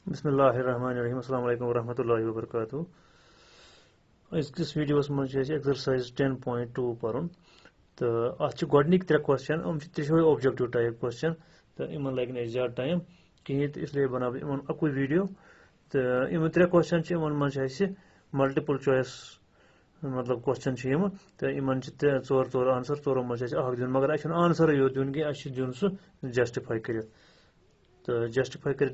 बिस्मिल्लाहिर्रहमानिर्रहीम अस्सलाम वालेकुम वरहमतुल्लाहि वबरकातुहू। इस वीडियोस मज एक्सरसाइज 10.2 पर्न तो अत गोडनिक त्रे क्वेश्चन त्रोवे ऑब्जेक्टिव टाइप क्वेश्चन तो इन लगे ना ज्यादा टाइम कहें तो इसलिए बना इन अकुई वीडियो तो इन त्रे क्वेश्चन इन मज मल्टीपल चॉइस मतलब क्वेश्चन तो इन ोर ोर आंसर ोरों मज दिन मगर आंसर योत दिन कह दिन सह जस्टिफाई कर तो जस्टिफाई कर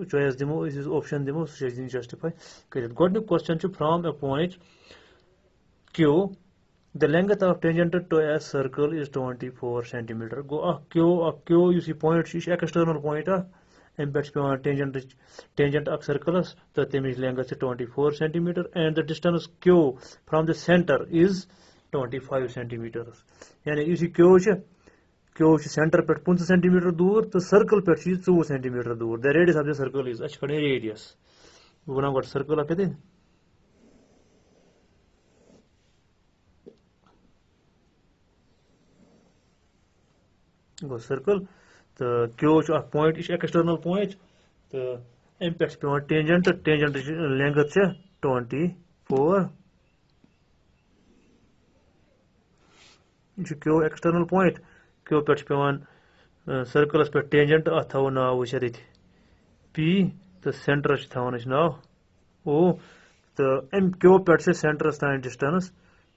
चॉइस दिमो ऑप्शन दिमो सह दिन जस्टिफाई कर गोडनिक question from a point Q the length of tangent to a circle is 24 centimetre गो क्यू इस पॉइंट एक्सटर्नल पॉइंट अम पे टेंजेंट सर्कलस तो तमिच length 24 centimetre and the distance Q from the centre is 25 centimetre यानी इस Q centre पे 15 centimetre दूर तो सर्कल पे 24 सेंटीमीटर दूर the radius of the circle is कड़े रेडियस बना गो सर्कल अत गो सर्कल तो क्यू पॉइंट यह एक्सटर्नल पॉइंट तो अम पे पे tangent length 24 Q external point Q पे पे सर्कलस पे टेंजेंट अत थो नाव वुचत पी तो सेंटरस थवन नाव ओ तो अम क्यू पे सेंटरस तान डिस्टेंस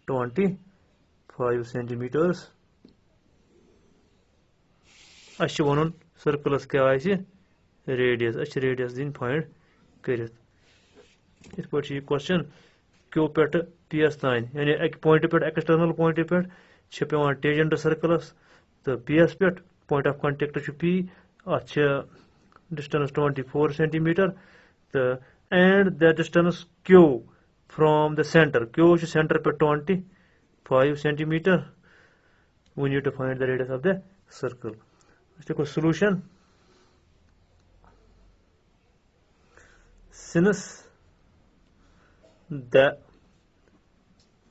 25 सेंटीमीटर्स वन सर्कलस क्या रेडियस रेडियस दिन फाइंड कर क्वेश्चन क्यू पे पी एस तान यानी अक पॉइंट पे एक्सटर्नल पॉइंट पे पे टेंजेंट सर्कलस तो पी एस पे point of contact P at distance 24 centimetre तो and the distance Q from the centre Q centre पे 25 centimetre we need to find the radius of the circle देखो solution since the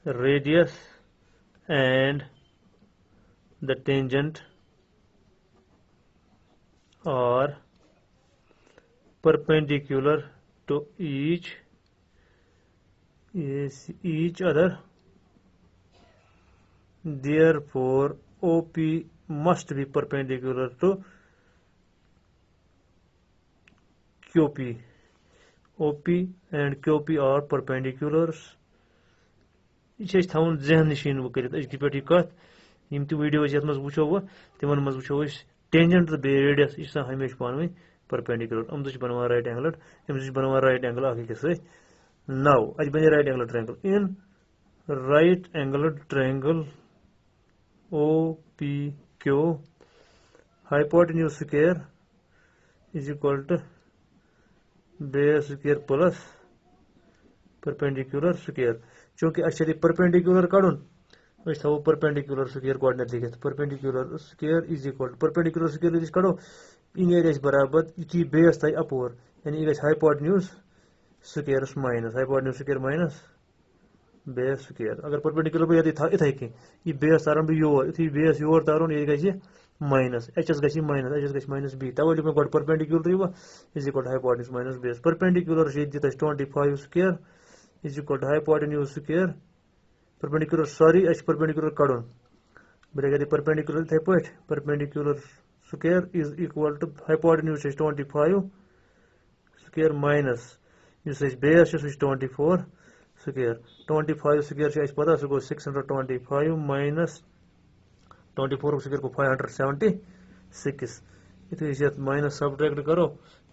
radius and the tangent are perpendicular to each other, therefore OP must be perpendicular to QP. OP and QP are perpendiculars. यह थवन जहन नशीन कर पे कत यम video ये वो तिमन मज वो टेंजेंट तो बे रेडियस यह हमेशा पानी परपेंडिकुलर अम दो बनवा राइट एंगल अम बनवा राइट एंगल अकिस नव अत बने right angle triangle in right angle triangle OPQ hypotenuse square is equal to base square plus perpendicular square चूंकि अच्छे परपेंडिकुलर कड़न थो परपेंडिकुलर स्क्वायर गोडनेथ लिखित perpendicular square is equal perpendicular square कड़ो इन बराबर यी बेस तय अपोर यानी यह hypotenuse square hypotenuse square minus base square अगर परपेंडिकुलर पे इथे कह यह बेस तारन बह योर यु बेस योर तारन यह गि माइनस एच एस गि माइनस बी तवे लिख गो perpendicular is equal hypotenuse minus base perpendicular दित 25 square is equal hypotenuse square perpendicular sorry perpendicular कड़न बह परपेंडिकुलर इथे पे perpendicular square is equal to hypotenuse 25 square minus base 24 square 25 square पता सह गो 625 माइनस 24 स्क्वायर गो 576 यु माइनस सब्ट्रैक्ट करो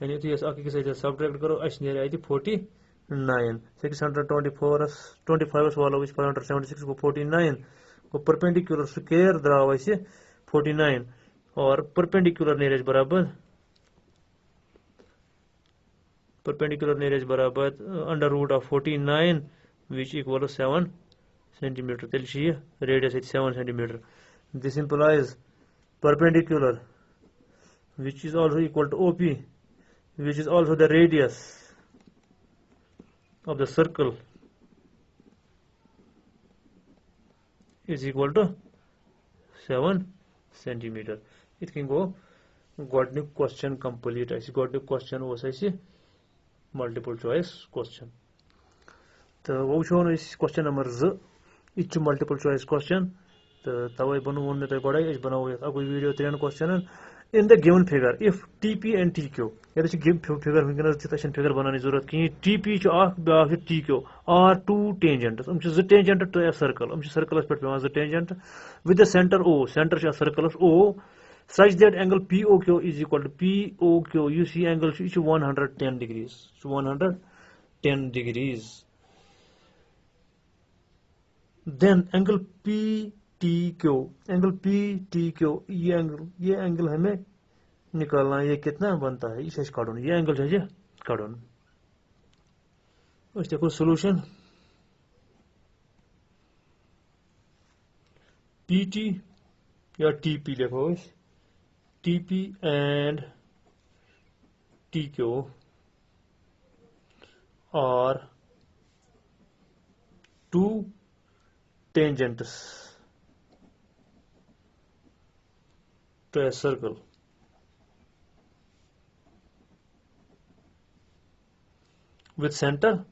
यानी यु सब्ट्रैक्ट करो नीर 49 624 वालो 576 गो 49 गो परपेंडिकुलर स्क्वायर द्राव 49 और परपेंडिकुलर नीर बराबर under root of 49 which equal to 7 centimeter tel radius 7 centimeter this implies perpendicular which is also equal to OP which is also the radius of the circle is equal to 7 centimeter. It can go. Got new question complete. I got new question was I see multiple choice question तो वो question number 2 यह multiple choice question तो तवे वो मे गोड़े बनाओ अगुई video 3 question in the given figure if TP and TQ ये फिगर वनकस तक फिगर बनाने जरूरत कहीं टीपी ब्या टीक्यू आर टू टेंजेंट्स जो टेंजेंट टू ए सर्कल सर्कलस पे पे tangent with the centre O centre सर्कलस O such that angle POQ is equal to POQ you see angle is 110 degrees 110 degrees then angle PTQ ये angle हमें निकालना है ये कितना बनता है इसे काटून ये एंगल है काटून उस देखो सॉल्यूशन PT या TP लिखो TP and TQ are two tangents to a circle with center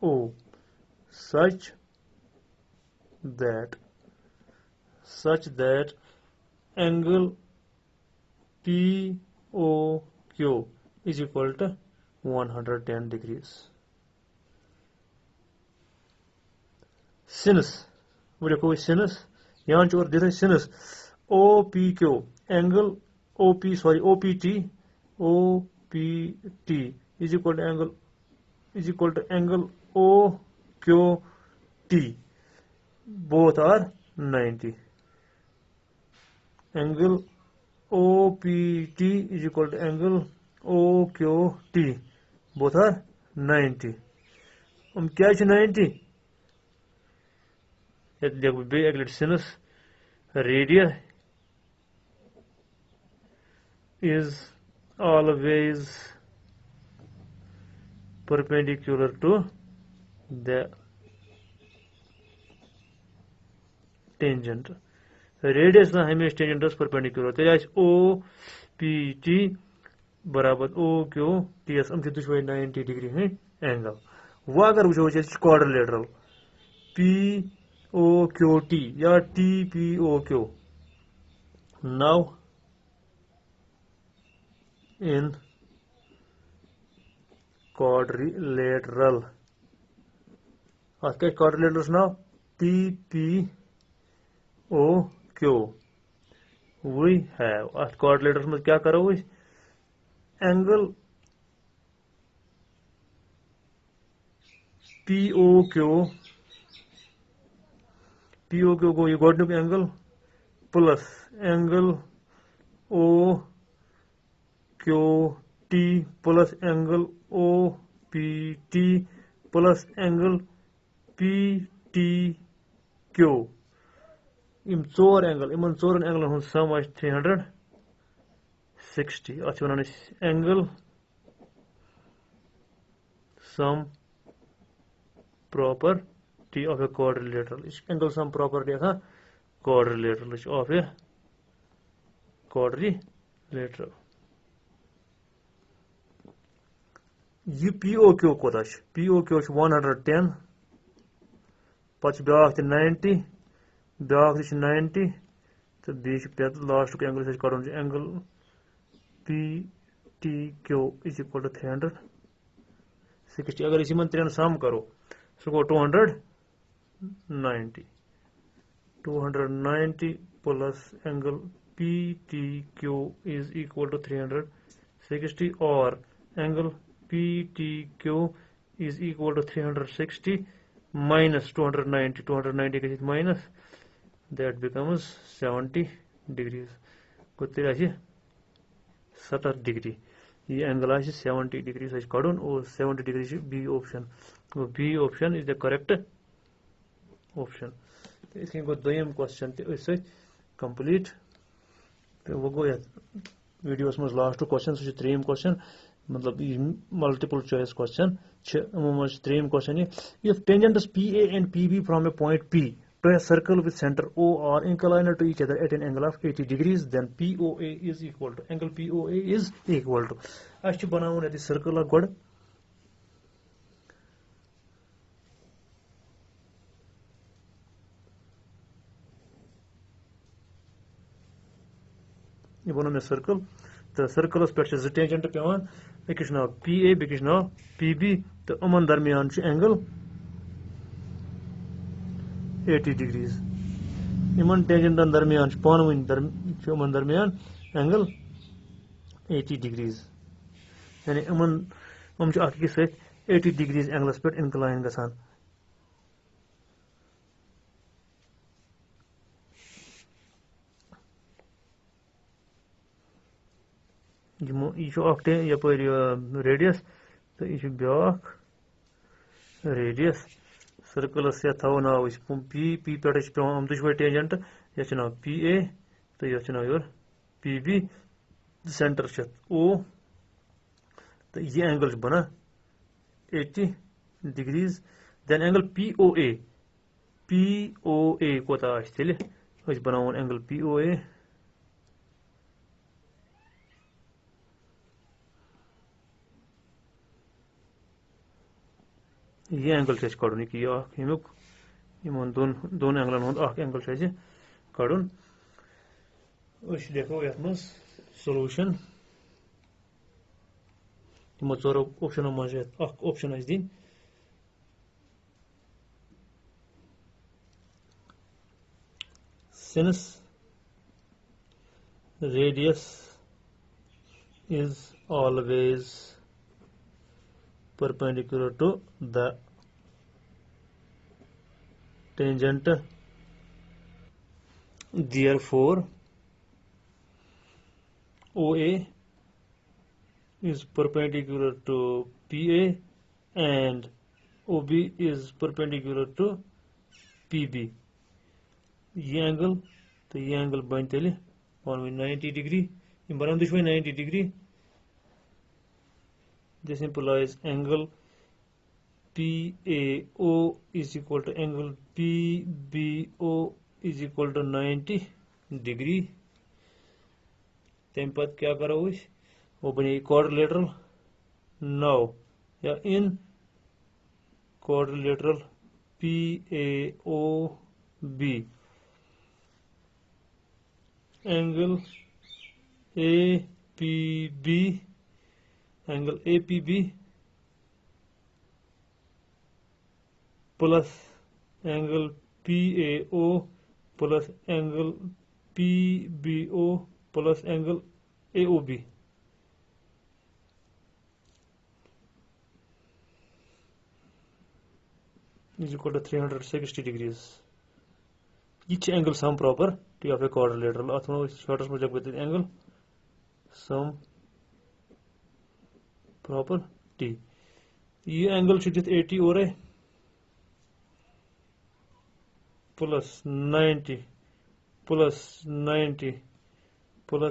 O such that angle POQ is equal to 110 degrees. Sinus, what do you call sinus? यहाँ जो दिख रहा है sinus OPQ angle OPT is equal to angle OQT. Both are 90. Angle OPT is equal to angle OQT. Both are 90. क्या 90? देखो बे sinus radius is always perpendicular to the tangent. Radius ना हमें टेंजेंटस perpendicular तेज OPT बराबर OQTS हम 90 degree है angle वो अगर वो क्वाड्रिलेटरल POQT या TPOQ now in quadrilateral quadrilaterals now TPOQ we have quadrilaterals में क्या करो एंगल POQ को ये गोडनुक angle plus angle OQT plus angle OPT plus angle PTQ इन चोर एंगल इन चोरन एंगल हूं सम 360 अच्छ वन angle sum property of a quadrilateral angle sum property quadrilateral of a quadrilateral ये POQ कोता POQ 110 पच ब्याक 90 ब्याक 90 तो बीच पे लास्ट को एंगल से करूं angle PTQ is equal to 360 अगर इसी में 3 सम करो so go 290 plus angle PTQ is equal to 360 or angle PTQ is equal to 360 minus 290 minus that becomes 70 degrees कुत्ते 70 degree ये एंगल 70 डिग्री से कड़न और 70 degree B option B option is the correct option इसके गो दोयम question ते complete तो वो गो वीडियोस में लास्ट क्वेश्चन सु त्रीम क्वेश्चन मतलब मल्टीपल चॉइस क्वेश्चन त्रीम question if tangents PA and PB from a point P to a circle with center O are inclined to each other at an angle of 80 degrees, then POA is equal to, angle POA is equal to. As to बनाऊँ यदि circle of God, ये बनाऊँ मैं circle, तो circle पे अच्छे tangent पे आवान, एक नाम PA, एक नाम PB, तो अमन दरमियान च angle 80 degrees. इमन टेंजेंट दरमियान पानवन दरमियान एंगल 80 डिग्रीज यानी इमन अकिस सत 80 डिग्रीज एंगलस पे इनक्लाइन गसान यह यप रेडियस तो यह ब्या रेडियस सर्कलस या थो नाव पी पी पे पे दुशवे टेंजेंट यह नाव पी ए तो यह नाव योर पी बी सेंटर ओ तो यह एंगल बना 80 degrees then angle P O A कोता तेल बनावन एंगल पी ओ ए यह एंगल कड़न यह इन दोन एंगलन हूं एंगल कड़न देखो ये सोल्यूशन तमो चोरो ऑप्शनों मज ऑप्शन दिन since radius is always perpendicular to the tangent, therefore OA is perpendicular to PA and OB is perpendicular to PB. ये एंगल बन तेल 90 डिग्री यम बन दुशवे 90 degree. This implies angle PAO is equal to angle PBO is equal to 90 degree. तम पत क्या करो वो बने quadrilateral now या in quadrilateral PAOB angle APB plus angle PAO plus angle PBO plus angle AOB. Is equal to 360 degrees. Each angle sum property of a quadrilateral. Shortest project with the angle sum property. This angle should be 80 or a plus 90 plus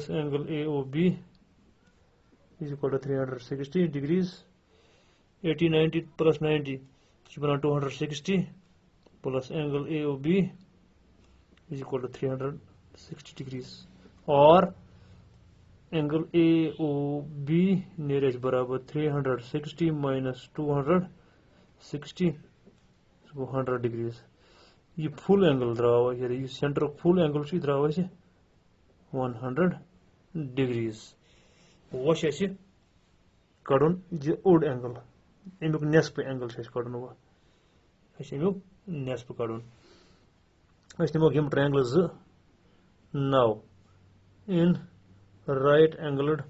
angle AOB is equal to 360 degrees. 80 90 plus 90 is equal to 260 plus angle AOB is equal to 360 degrees or angle AOB nearest barabar 360 minus 260 is 100 degrees. ये full angle द्रावा ये centre full angle द्रावा 100 degrees वह कड़न यह odd angle अमुक नेस्फ angle कड़न वह अमुक नेस्फ कड़न निमो यम triangle now in right angled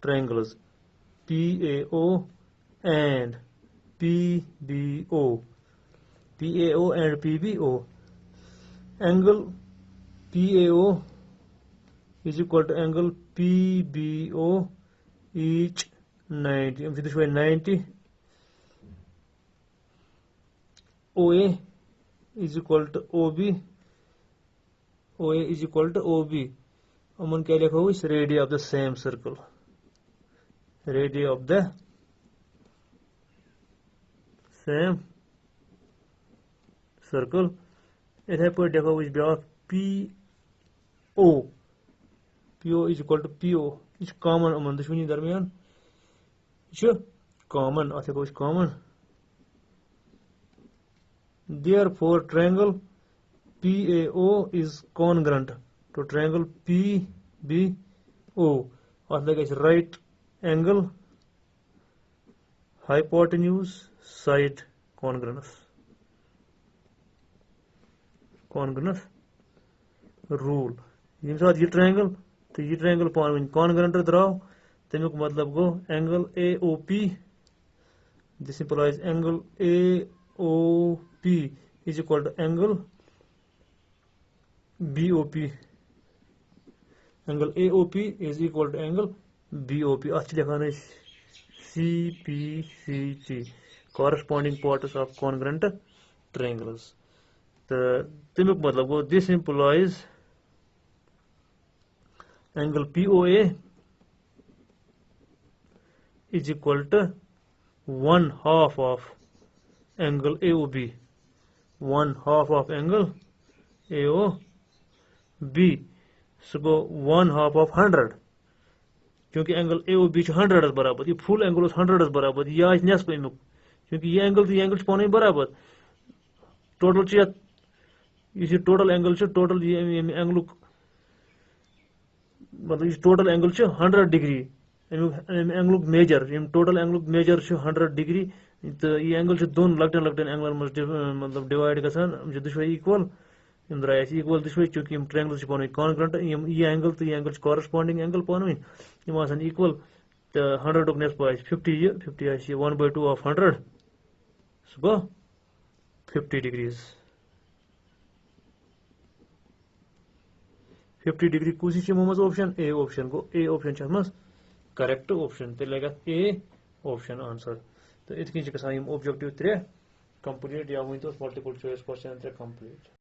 triangles PAO and PBO. PAO and PBO. Angle PAO is equal to angle PBO each 90. This way 90. OA is equal to OB. OA is equal to OB. Aman क्या लिखा हुआ इस radius of the same circle radius of the same circle इथे पे देखो ब्या PO is equal to PO यह common अमन दुश्मनी दरमियान कॉमन अत हेको common therefore triangle PAO is congruent to triangle PBO अत लगे right angle hypotenuse side congruence rule यम सात यह ट्रायंगल तो यह ट्रायंगल पान वन कॉन्ग्रेंट द्राव तमुक मतलब गो angle AOP this implies angle AOP is equal to angle BOP angle AOP is equal to angle BOP अत लिखान CPCT corresponding parts of congruent triangles तो तमुक मतलब go this implies angle POA is equal to 1/2 of angle AOB 1/2 of angle AOB so go 1/2 of 100 क्योंकि angle AOB 100 बराबर ये full angle 100 बराबर यह नस्फ अमुक क्योंकि यह एंगल तो यह एंगल पान बराबर टोटल यह टोटल एंगल टोटल एंगल मतलब यह total angle 100 degree angle measure total angle measure 100 degree तो यह एंगल दोन लकटन लकटन एंगल मतलब डिवाइड गसान दुशवे इक्वल द्राय इक्वल दुशवे चूंकि ट्रायंगल पान कॉन्ग्रेंट यह एंगल तो यह एंगल कॉरस्पॉन्डिंग एंगल पान वन इक्वल तो 100 नस्फ 50 50 1/2 of 100 so go 50 degrees 50 degree कुछ मज option A option go A option correct option तो लगे A ऑप्शन आंसर तो इत कन ऑब्जेक्टिव 3 कंप्लीट या one multiple choice question 3 complete.